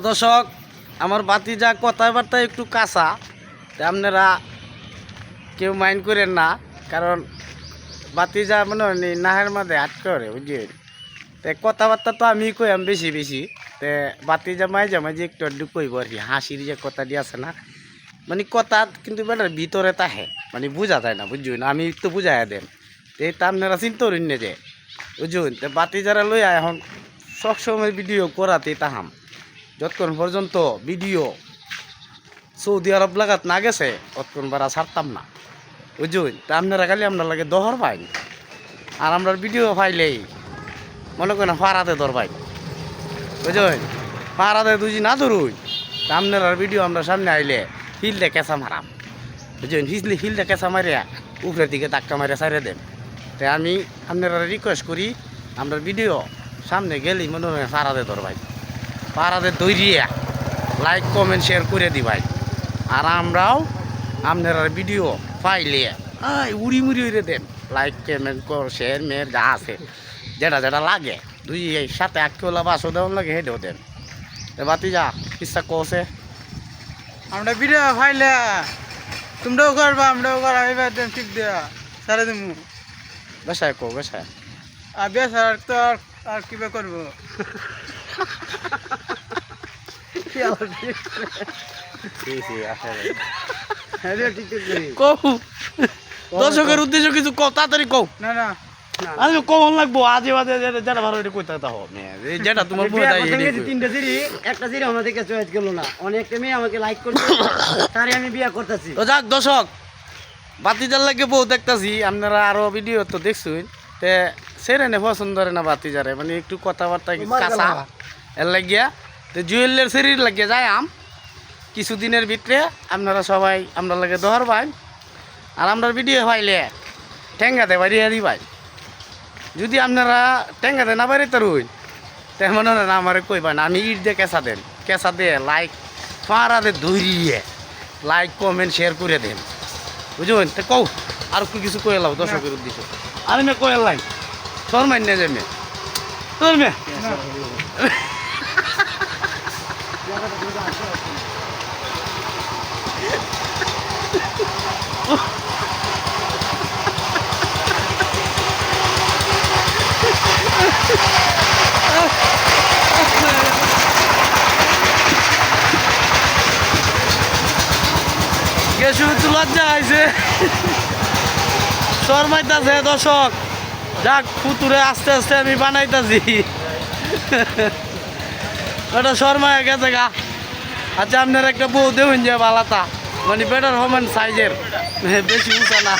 দর্শক আমার বাতিজা কথাবার্তা একটু কাঁচা, আপনারা কেউ মাইন্ড করেন না, কারণ বাতিজা মনে হয় নাহের মাঝে আটকে করে বুঝলেন। তো কথাবার্তা তো আমি কইম বেশি বেশি, তো বাতিজা মাঝে মাঝে একটু একটু কইব আর কি, হাসির যে কথাটি আছে না, মানে কথা কিন্তু বেটার ভিতরে তাহে মানে বোঝা যায় না বুঝলেন। আমি তো বুঝাই দেন এই তা আপনারা চিন্তা করেন না যে বুঝলেন। তো বাতিজারা লইয়া এখন সবসময় ভিডিও করাতে তাহাম, যতক্ষণ পর্যন্ত ভিডিও সৌদি আরব লাগাত না গেছে ততক্ষণ বারা ছাড়তাম না বুঝুন। তা আপনারা খালি আপনার লাগে দহর পাইন, আর আমরা ভিডিও পাইলেই মনে করেন ফারাতে দর পাই বুঝুন। ফারাতে দুজি না ধরুন, তা আপনার ভিডিও আমরা সামনে আইলে হিলটা কেঁচা মারাম বুঝুন। হিলটা কেঁচা মারিয়া উপরের দিকে ধাক্কা মারিয়া ছাড়িয়ে দেন। তাই আমি আপনারা রিকোয়েস্ট করি, আমরা ভিডিও সামনে গেলেই মনে হয় ফারাতে দর ভাই, পাড়াতে দৌড়িয়ে লাইক কমেন্ট শেয়ার করে দিবাই। আর আমরাও আপনার ভিডিও পাইলে উড়ি মুড়ি উড়ে দেন, লাইক কমেন্ট শেয়ার মেয়ের যা আছে যেটা যেটা লাগে, দুই সাথে 8 কিলো বাসও দেওয়ার লাগে হেঁটেও দেন। বাতি যা ইচ্ছা কছে আমরা ভিডিও পাইলে তোমরাও করবা, আমরাও করা এবার ঠিক দেয়া সারা দিন বেসায় কো বেসায় আর বেশ তো আর কিবা করবো। দর্শকের উদ্দেশ্য কিছু কও, তাড়াতাড়ি কও। না না আমি কখন লাগবো আজে বাজে যেটা ভালো এটা কইতে থাকো, যেটা তোমার তিনটা সিঁড়ি একটা সিঁড়ি আমাদেরকে চয়েস করলো না, অনেকটা মেয়ে আমাকে লাইক করছে, তারে আমি বিয়া করতেছি। তো যাক দর্শক, বাতিজার লাগে বউ দেখতেছি, আপনারা আরো ভিডিও তো দেখছুন, তে সেরে নে পছন্দ করে না বাতিজারে, মানে একটু কথাবার্তা কাঁচা এর লাগিয়া। তো জুয়েলের শরীর লাগিয়ে যায় কিছুদিনের ভিতরে আপনারা সবাই আমরা লাগে দহর ভাই, আর আমরা ভিডিও পাইলে ঠেঙ্গাতে বাড়িয়ে দিবাই। যদি আপনারা ঠেঙ্গাতে না বাড়িতে রইন তেমন না আমার কইবা না, আমি ইট দিয়ে কেঁচা দিয়ে লাইক ফাঁড়াতে ধরিয়ে লাইক কমেন্ট শেয়ার করে দেন বুঝবেন। তো কও আর কিছু কয়ে লাও দর্শকের উদ্দেশ্য। আমি মে কয়ে লাই তোর মান্য যাবে তোর মে শুধু লজ্জা হয়েছে শর্মাইতাছে দর্শক। যাক ফুতুরে আস্তে আস্তে আমি বানাইতাছি, ওটা শর্মায় গেছে গা। আচ্ছা আপনার একটা বউ দেবেন যে বালাতা, মানে বেটার হমান সাইজের, বেশি উঁচা না।